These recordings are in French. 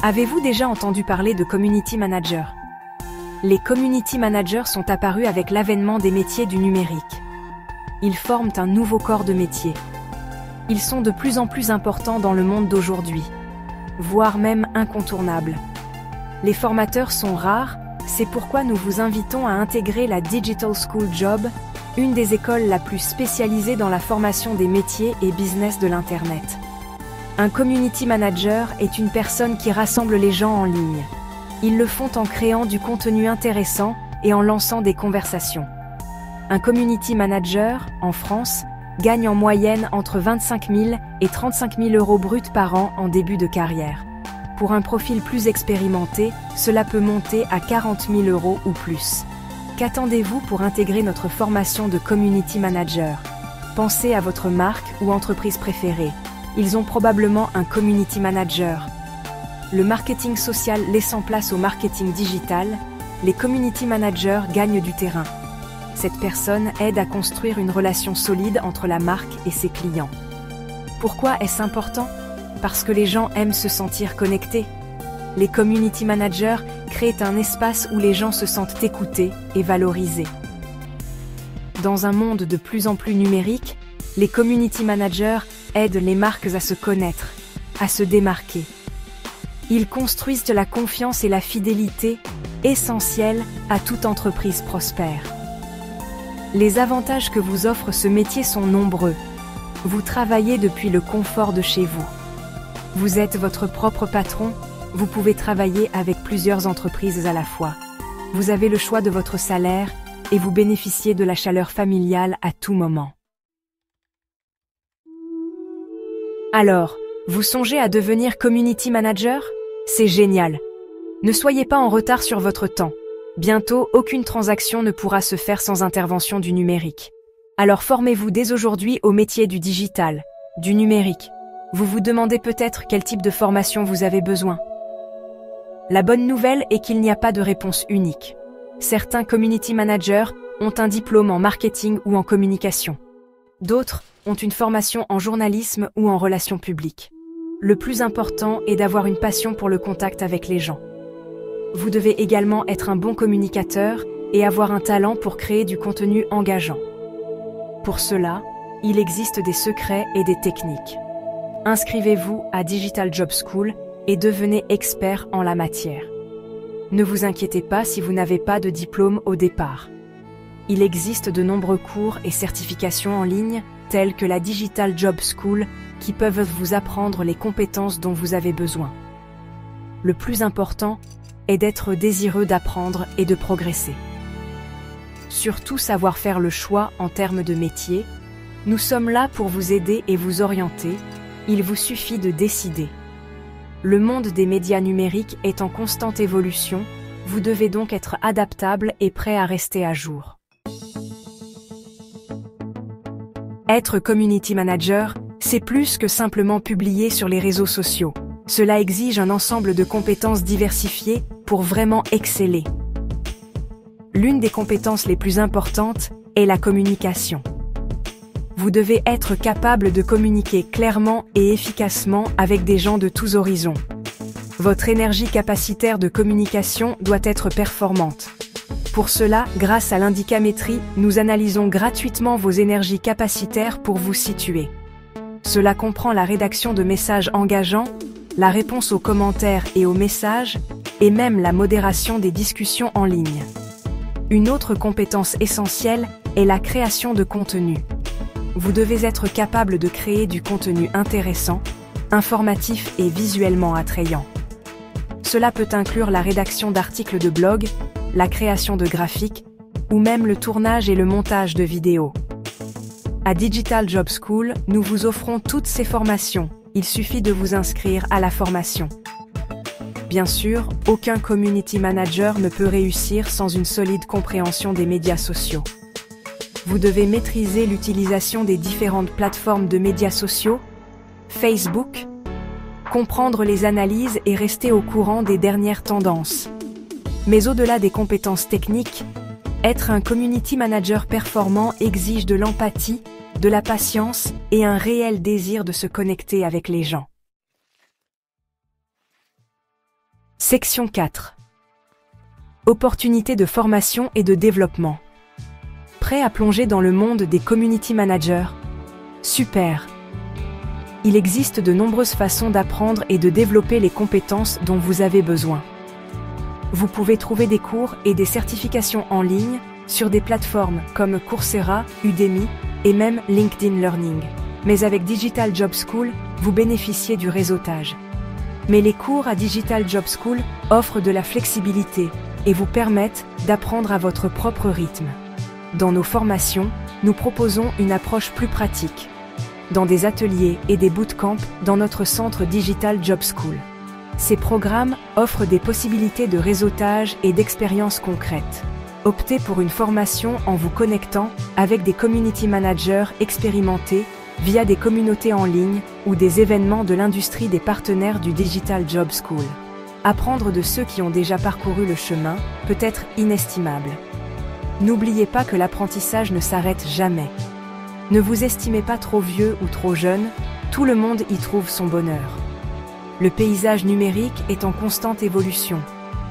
Avez-vous déjà entendu parler de community managers? Les community managers sont apparus avec l'avènement des métiers du numérique. Ils forment un nouveau corps de métier. Ils sont de plus en plus importants dans le monde d'aujourd'hui, voire même incontournables. Les formateurs sont rares, c'est pourquoi nous vous invitons à intégrer la Digital School Job, une des écoles la plus spécialisée dans la formation des métiers et business de l'Internet. Un community manager est une personne qui rassemble les gens en ligne. Ils le font en créant du contenu intéressant et en lançant des conversations. Un community manager, en France, gagne en moyenne entre 25 000 et 35 000 euros bruts par an en début de carrière. Pour un profil plus expérimenté, cela peut monter à 40 000 euros ou plus. Qu'attendez-vous pour intégrer notre formation de community manager? Pensez à votre marque ou entreprise préférée. Ils ont probablement un community manager. Le marketing social laissant place au marketing digital, les community managers gagnent du terrain. Cette personne aide à construire une relation solide entre la marque et ses clients. Pourquoi est-ce important? Parce que les gens aiment se sentir connectés. Les community managers créent un espace où les gens se sentent écoutés et valorisés. Dans un monde de plus en plus numérique, les community managers aident les marques à se connaître, à se démarquer. Ils construisent la confiance et la fidélité, essentielles à toute entreprise prospère. Les avantages que vous offre ce métier sont nombreux. Vous travaillez depuis le confort de chez vous. Vous êtes votre propre patron, vous pouvez travailler avec plusieurs entreprises à la fois. Vous avez le choix de votre salaire et vous bénéficiez de la chaleur familiale à tout moment. Alors, vous songez à devenir community manager? C'est génial! Ne soyez pas en retard sur votre temps. Bientôt, aucune transaction ne pourra se faire sans intervention du numérique. Alors formez-vous dès aujourd'hui au métier du digital, du numérique. Vous vous demandez peut-être quel type de formation vous avez besoin. La bonne nouvelle est qu'il n'y a pas de réponse unique. Certains community managers ont un diplôme en marketing ou en communication. D'autres ont une formation en journalisme ou en relations publiques. Le plus important est d'avoir une passion pour le contact avec les gens. Vous devez également être un bon communicateur et avoir un talent pour créer du contenu engageant. Pour cela, il existe des secrets et des techniques. Inscrivez-vous à Digital Job School et devenez expert en la matière. Ne vous inquiétez pas si vous n'avez pas de diplôme au départ. Il existe de nombreux cours et certifications en ligne, tels que la Digital Job School, qui peuvent vous apprendre les compétences dont vous avez besoin. Le plus important est d'être désireux d'apprendre et de progresser. Surtout savoir faire le choix en termes de métier. Nous sommes là pour vous aider et vous orienter. Il vous suffit de décider. Le monde des médias numériques est en constante évolution, vous devez donc être adaptable et prêt à rester à jour. Être community manager, c'est plus que simplement publier sur les réseaux sociaux. Cela exige un ensemble de compétences diversifiées pour vraiment exceller. L'une des compétences les plus importantes est la communication. Vous devez être capable de communiquer clairement et efficacement avec des gens de tous horizons. Votre énergie capacitaire de communication doit être performante. Pour cela, grâce à l'indicamétrie, nous analysons gratuitement vos énergies capacitaires pour vous situer. Cela comprend la rédaction de messages engageants, la réponse aux commentaires et aux messages, et même la modération des discussions en ligne. Une autre compétence essentielle est la création de contenu. Vous devez être capable de créer du contenu intéressant, informatif et visuellement attrayant. Cela peut inclure la rédaction d'articles de blog, la création de graphiques, ou même le tournage et le montage de vidéos. À Digital Job School, nous vous offrons toutes ces formations. Il suffit de vous inscrire à la formation. Bien sûr, aucun community manager ne peut réussir sans une solide compréhension des médias sociaux. Vous devez maîtriser l'utilisation des différentes plateformes de médias sociaux, Facebook, comprendre les analyses et rester au courant des dernières tendances. Mais au-delà des compétences techniques, être un community manager performant exige de l'empathie, de la patience et un réel désir de se connecter avec les gens. Section 4. Opportunités de formation et de développement. Prêt à plonger dans le monde des community managers? Super! Il existe de nombreuses façons d'apprendre et de développer les compétences dont vous avez besoin. Vous pouvez trouver des cours et des certifications en ligne sur des plateformes comme Coursera, Udemy et même LinkedIn Learning. Mais avec Digital Job School, vous bénéficiez du réseautage. Mais les cours à Digital Job School offrent de la flexibilité et vous permettent d'apprendre à votre propre rythme. Dans nos formations, nous proposons une approche plus pratique, dans des ateliers et des bootcamps dans notre centre Digital Job School. Ces programmes offrent des possibilités de réseautage et d'expériences concrètes. Optez pour une formation en vous connectant avec des community managers expérimentés via des communautés en ligne ou des événements de l'industrie des partenaires du Digital Job School. Apprendre de ceux qui ont déjà parcouru le chemin peut être inestimable. N'oubliez pas que l'apprentissage ne s'arrête jamais. Ne vous estimez pas trop vieux ou trop jeune, tout le monde y trouve son bonheur. Le paysage numérique est en constante évolution.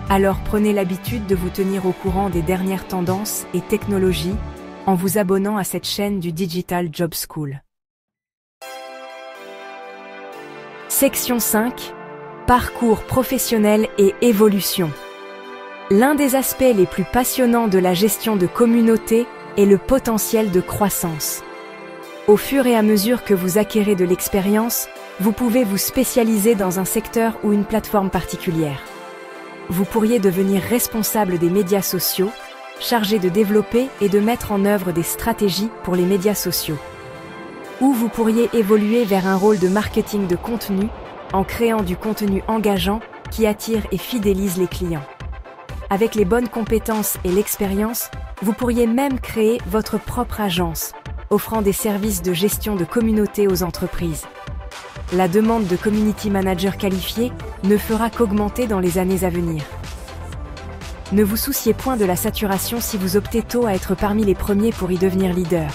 Alors prenez l'habitude de vous tenir au courant des dernières tendances et technologies en vous abonnant à cette chaîne du Digital Job School. Section 5. Parcours professionnel et évolution. L'un des aspects les plus passionnants de la gestion de communauté est le potentiel de croissance. Au fur et à mesure que vous acquérez de l'expérience, vous pouvez vous spécialiser dans un secteur ou une plateforme particulière. Vous pourriez devenir responsable des médias sociaux, chargé de développer et de mettre en œuvre des stratégies pour les médias sociaux. Ou vous pourriez évoluer vers un rôle de marketing de contenu en créant du contenu engageant qui attire et fidélise les clients. Avec les bonnes compétences et l'expérience, vous pourriez même créer votre propre agence, offrant des services de gestion de communauté aux entreprises. La demande de community managers qualifiés ne fera qu'augmenter dans les années à venir. Ne vous souciez point de la saturation si vous optez tôt à être parmi les premiers pour y devenir leader.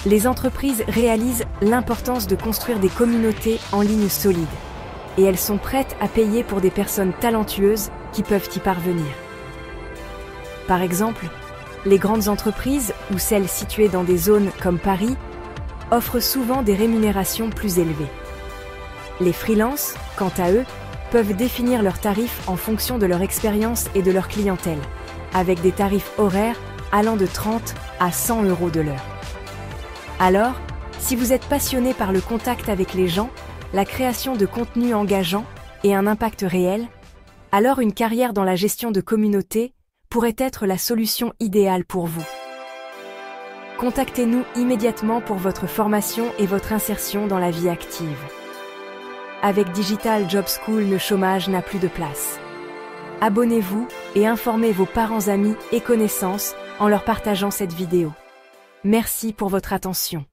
Les entreprises réalisent l'importance de construire des communautés en ligne solides. Et elles sont prêtes à payer pour des personnes talentueuses qui peuvent y parvenir. Par exemple, les grandes entreprises, ou celles situées dans des zones comme Paris, offrent souvent des rémunérations plus élevées. Les freelances, quant à eux, peuvent définir leurs tarifs en fonction de leur expérience et de leur clientèle, avec des tarifs horaires allant de 30 à 100 € de l'heure. Alors, si vous êtes passionné par le contact avec les gens, la création de contenus engageants et un impact réel, alors une carrière dans la gestion de communauté pourrait être la solution idéale pour vous. Contactez-nous immédiatement pour votre formation et votre insertion dans la vie active. Avec Digital Job School, le chômage n'a plus de place. Abonnez-vous et informez vos parents, amis et connaissances en leur partageant cette vidéo. Merci pour votre attention.